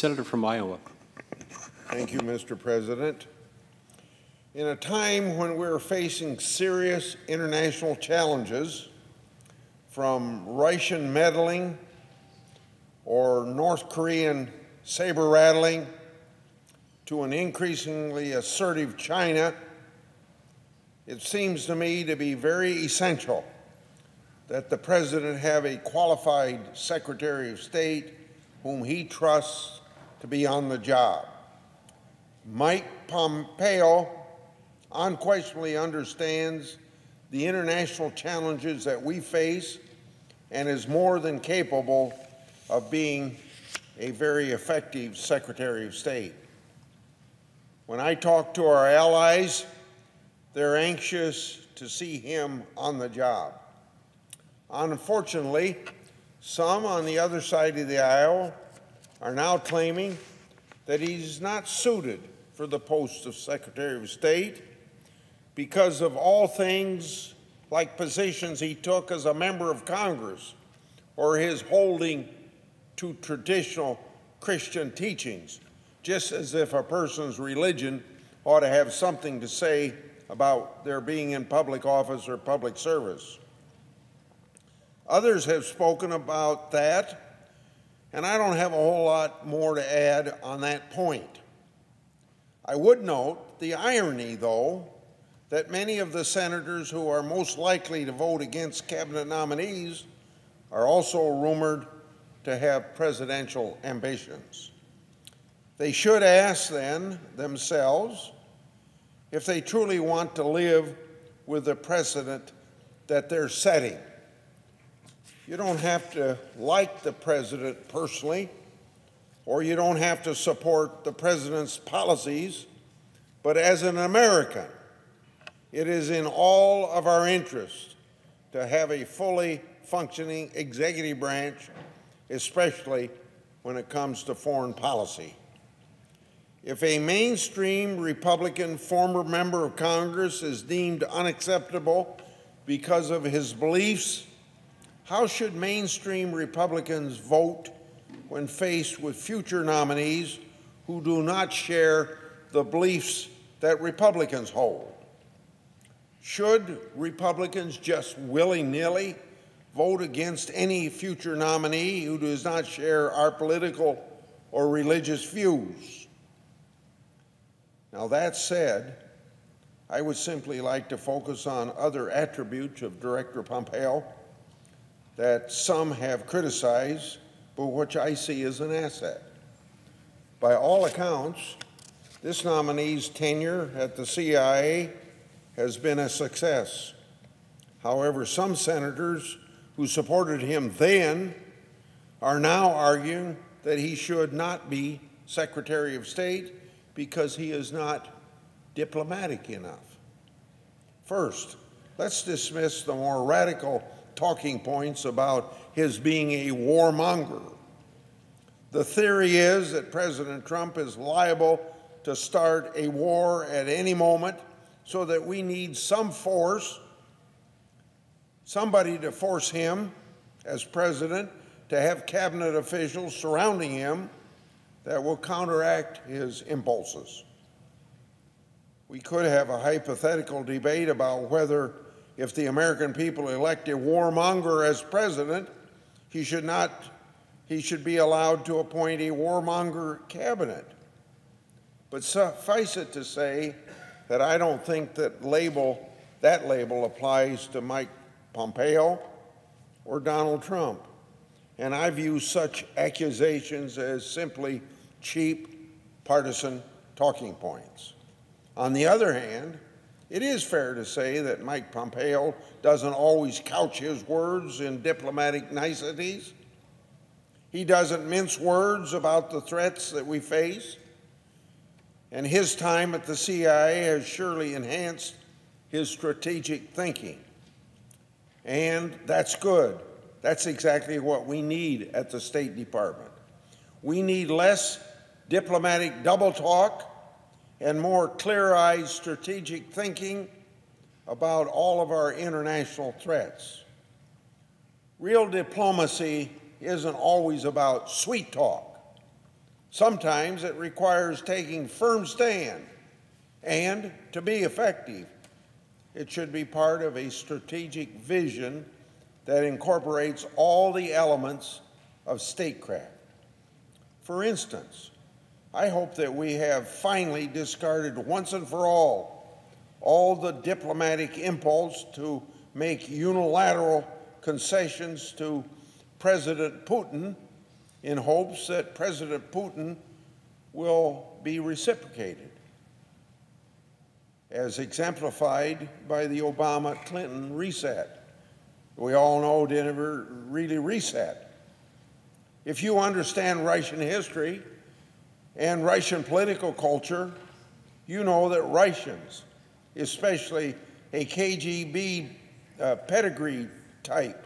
Senator from Iowa. Thank you, Mr. President. In a time when we're facing serious international challenges, from Russian meddling or North Korean saber rattling to an increasingly assertive China, it seems to me to be very essential that the President have a qualified Secretary of State whom he trusts to be on the job. Mike Pompeo unquestionably understands the international challenges that we face and is more than capable of being a very effective Secretary of State. When I talk to our allies, they're anxious to see him on the job. Unfortunately, some on the other side of the aisle are now claiming that he's not suited for the post of Secretary of State because of all things like positions he took as a member of Congress or his holding to traditional Christian teachings, just as if a person's religion ought to have something to say about their being in public office or public service. Others have spoken about that, and I don't have a whole lot more to add on that point. I would note the irony, though, that many of the senators who are most likely to vote against cabinet nominees are also rumored to have presidential ambitions. They should ask, then, themselves if they truly want to live with the precedent that they're setting. You don't have to like the president personally, or you don't have to support the president's policies, but as an American, it is in all of our interest to have a fully functioning executive branch, especially when it comes to foreign policy. If a mainstream Republican former member of Congress is deemed unacceptable because of his beliefs, how should mainstream Republicans vote when faced with future nominees who do not share the beliefs that Republicans hold? Should Republicans just willy-nilly vote against any future nominee who does not share our political or religious views? Now, that said, I would simply like to focus on other attributes of Director Pompeo that some have criticized, but which I see as an asset. By all accounts, this nominee's tenure at the CIA has been a success. However, some senators who supported him then are now arguing that he should not be Secretary of State because he is not diplomatic enough. First, let's dismiss the more radical talking points about his being a warmonger. The theory is that President Trump is liable to start a war at any moment, so that we need some force, somebody to force him as president to have cabinet officials surrounding him that will counteract his impulses. We could have a hypothetical debate about whether, if the American people elect a warmonger as president, he should be allowed to appoint a warmonger cabinet. But suffice it to say that I don't think that label applies to Mike Pompeo or Donald Trump. And I view such accusations as simply cheap, partisan talking points. On the other hand, it is fair to say that Mike Pompeo doesn't always couch his words in diplomatic niceties. He doesn't mince words about the threats that we face. And his time at the CIA has surely enhanced his strategic thinking. And that's good. That's exactly what we need at the State Department. We need less diplomatic double talk and more clear-eyed strategic thinking about all of our international threats. Real diplomacy isn't always about sweet talk. Sometimes it requires taking firm stand, and to be effective, it should be part of a strategic vision that incorporates all the elements of statecraft. For instance, I hope that we have finally discarded once and for all the diplomatic impulse to make unilateral concessions to President Putin in hopes that President Putin will be reciprocated, as exemplified by the Obama-Clinton reset. We all know it never really reset. If you understand Russian history and Russian political culture, you know that Russians, especially a KGB pedigree type,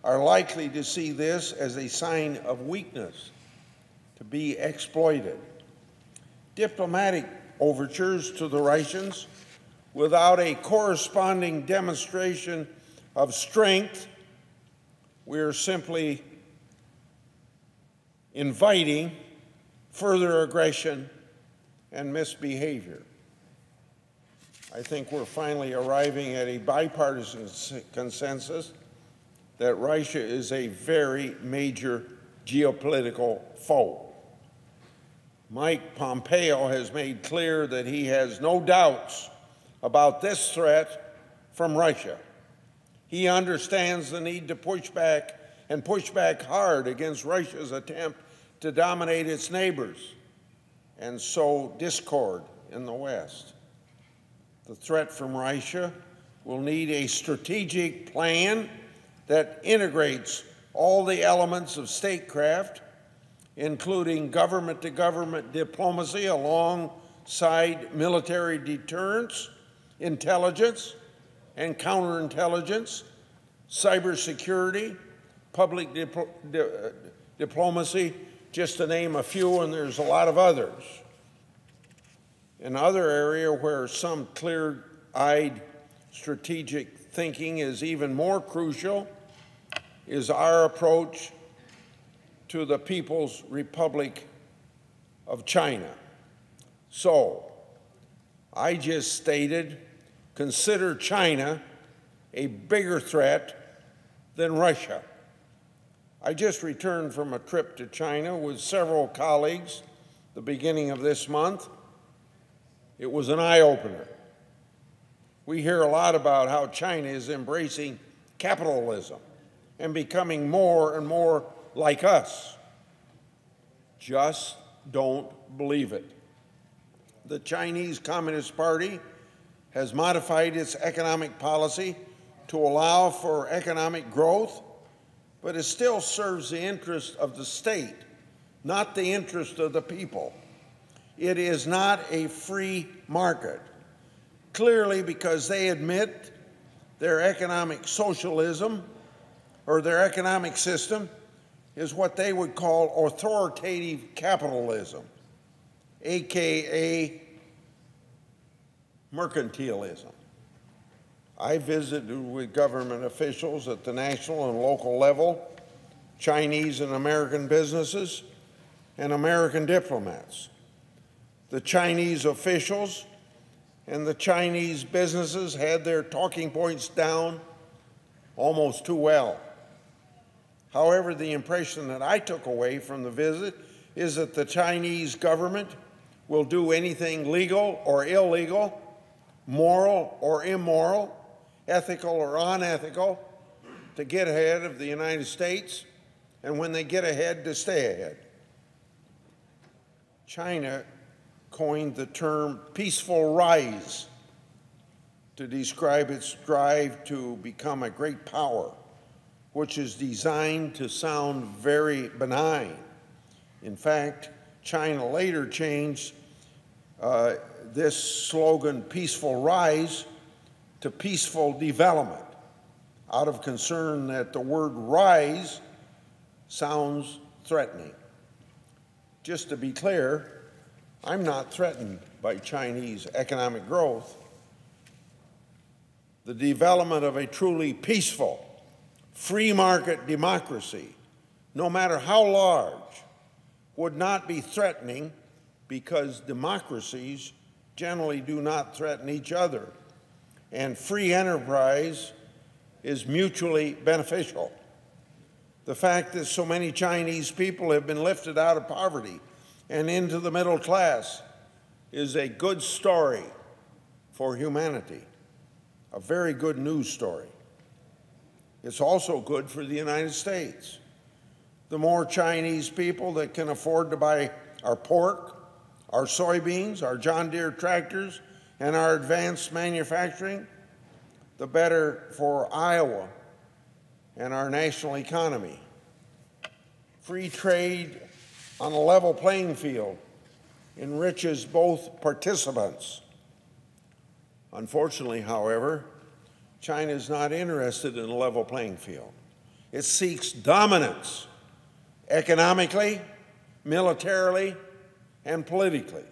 are likely to see this as a sign of weakness, to be exploited. Diplomatic overtures to the Russians without a corresponding demonstration of strength, we are simply inviting further aggression and misbehavior. I think we're finally arriving at a bipartisan consensus that Russia is a very major geopolitical foe. Mike Pompeo has made clear that he has no doubts about this threat from Russia. He understands the need to push back and push back hard against Russia's attempt to dominate its neighbors and sow discord in the West. The threat from Russia will need a strategic plan that integrates all the elements of statecraft, including government-to-government diplomacy alongside military deterrence, intelligence and counterintelligence, cybersecurity, public diplomacy, just to name a few, and there's a lot of others. Another area where some clear-eyed strategic thinking is even more crucial is our approach to the People's Republic of China. So, I just stated, consider China a bigger threat than Russia. I just returned from a trip to China with several colleagues the beginning of this month. It was an eye-opener. We hear a lot about how China is embracing capitalism and becoming more and more like us. Just don't believe it. The Chinese Communist Party has modified its economic policy to allow for economic growth, but it still serves the interest of the state, not the interest of the people. It is not a free market, clearly because they admit their economic socialism or their economic system is what they would call authoritative capitalism, AKA mercantilism. I visited with government officials at the national and local level, Chinese and American businesses, and American diplomats. The Chinese officials and the Chinese businesses had their talking points down almost too well. However, the impression that I took away from the visit is that the Chinese government will do anything legal or illegal, moral or immoral, ethical or unethical, to get ahead of the United States, and when they get ahead, to stay ahead. China coined the term peaceful rise to describe its drive to become a great power, which is designed to sound very benign. In fact, China later changed this slogan, peaceful rise, to peaceful development, out of concern that the word rise sounds threatening. Just to be clear, I'm not threatened by Chinese economic growth. The development of a truly peaceful, free market democracy, no matter how large, would not be threatening because democracies generally do not threaten each other, and free enterprise is mutually beneficial. The fact that so many Chinese people have been lifted out of poverty and into the middle class is a good story for humanity, a very good news story. It's also good for the United States. The more Chinese people that can afford to buy our pork, our soybeans, our John Deere tractors, and our advanced manufacturing, the better for Iowa and our national economy. Free trade on a level playing field enriches both participants. Unfortunately, however, China is not interested in a level playing field. It seeks dominance economically, militarily, and politically.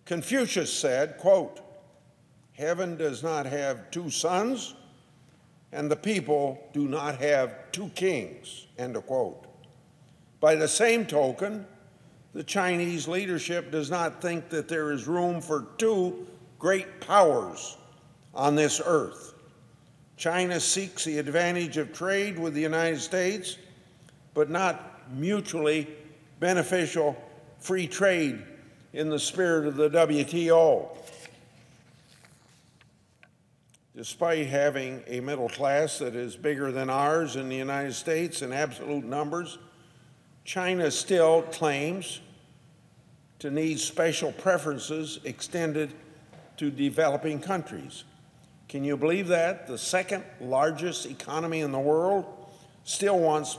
Confucius said, quote, "Heaven does not have two sons, and the people do not have two kings," end of quote. By the same token, the Chinese leadership does not think that there is room for two great powers on this earth. China seeks the advantage of trade with the United States, but not mutually beneficial free trade in the spirit of the WTO. Despite having a middle class that is bigger than ours in the United States in absolute numbers, China still claims to need special preferences extended to developing countries. Can you believe that? The second largest economy in the world still wants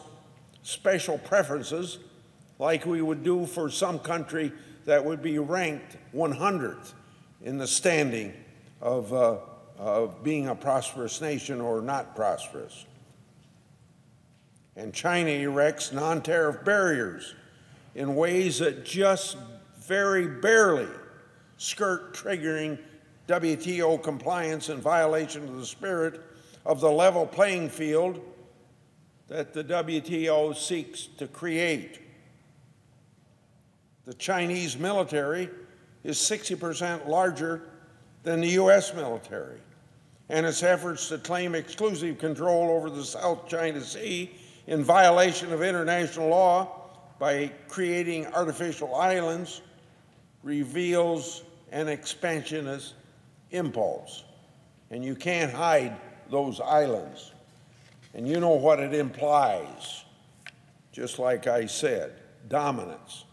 special preferences like we would do for some country that would be ranked 100th in the standing of being a prosperous nation or not prosperous. And China erects non-tariff barriers in ways that just very barely skirt triggering WTO compliance in violation of the spirit of the level playing field that the WTO seeks to create. The Chinese military is 60% larger than the U.S. military, and its efforts to claim exclusive control over the South China Sea in violation of international law by creating artificial islands reveals an expansionist impulse. And you can't hide those islands. And you know what it implies, just like I said, dominance.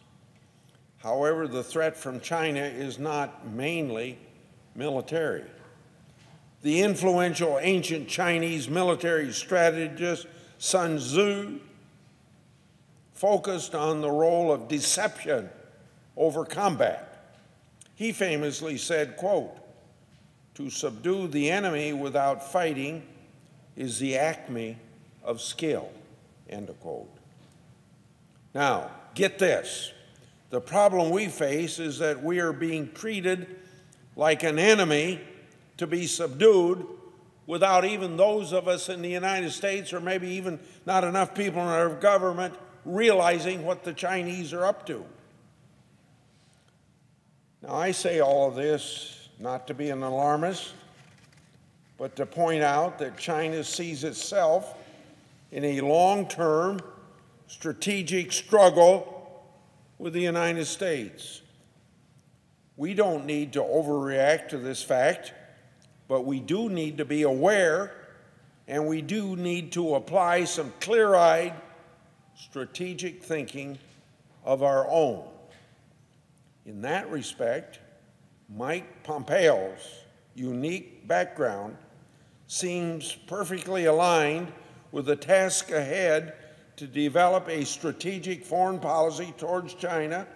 However, the threat from China is not mainly military. The influential ancient Chinese military strategist Sun Tzu focused on the role of deception over combat. He famously said, quote, "To subdue the enemy without fighting is the acme of skill," end of quote. Now, get this. The problem we face is that we are being treated like an enemy to be subdued without even those of us in the United States, or maybe even not enough people in our government, realizing what the Chinese are up to. Now, I say all of this not to be an alarmist, but to point out that China sees itself in a long-term strategic struggle with the United States. We don't need to overreact to this fact, but we do need to be aware, and we do need to apply some clear-eyed strategic thinking of our own. In that respect, Mike Pompeo's unique background seems perfectly aligned with the task ahead to develop a strategic foreign policy towards China,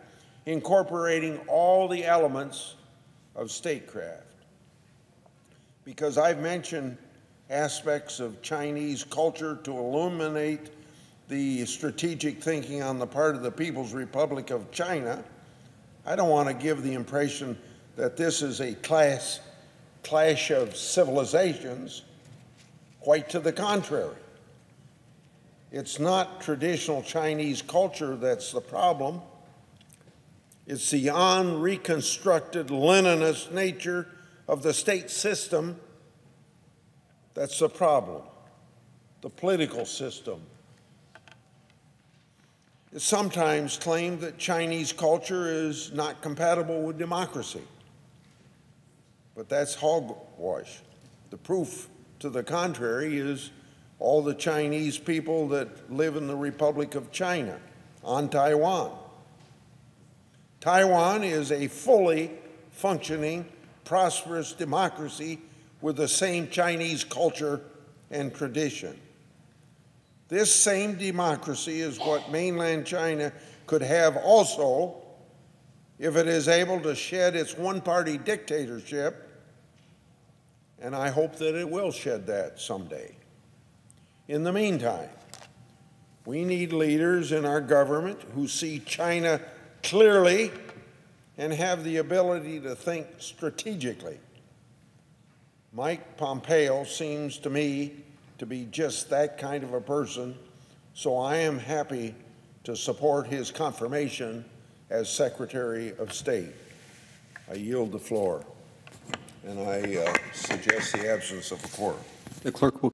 incorporating all the elements of statecraft. Because I've mentioned aspects of Chinese culture to illuminate the strategic thinking on the part of the People's Republic of China, I don't want to give the impression that this is a clash of civilizations. Quite to the contrary. It's not traditional Chinese culture that's the problem. It's the unreconstructed Leninist nature of the state system that's the problem, the political system. It's sometimes claimed that Chinese culture is not compatible with democracy, but that's hogwash. The proof to the contrary is all the Chinese people that live in the Republic of China on Taiwan. Taiwan is a fully functioning, prosperous democracy with the same Chinese culture and tradition. This same democracy is what mainland China could have also if it is able to shed its one-party dictatorship, and I hope that it will shed that someday. In the meantime, we need leaders in our government who see China clearly and have the ability to think strategically. Mike Pompeo seems to me to be just that kind of a person, so I am happy to support his confirmation as Secretary of State. I yield the floor, and I suggest the absence of a quorum. The clerk will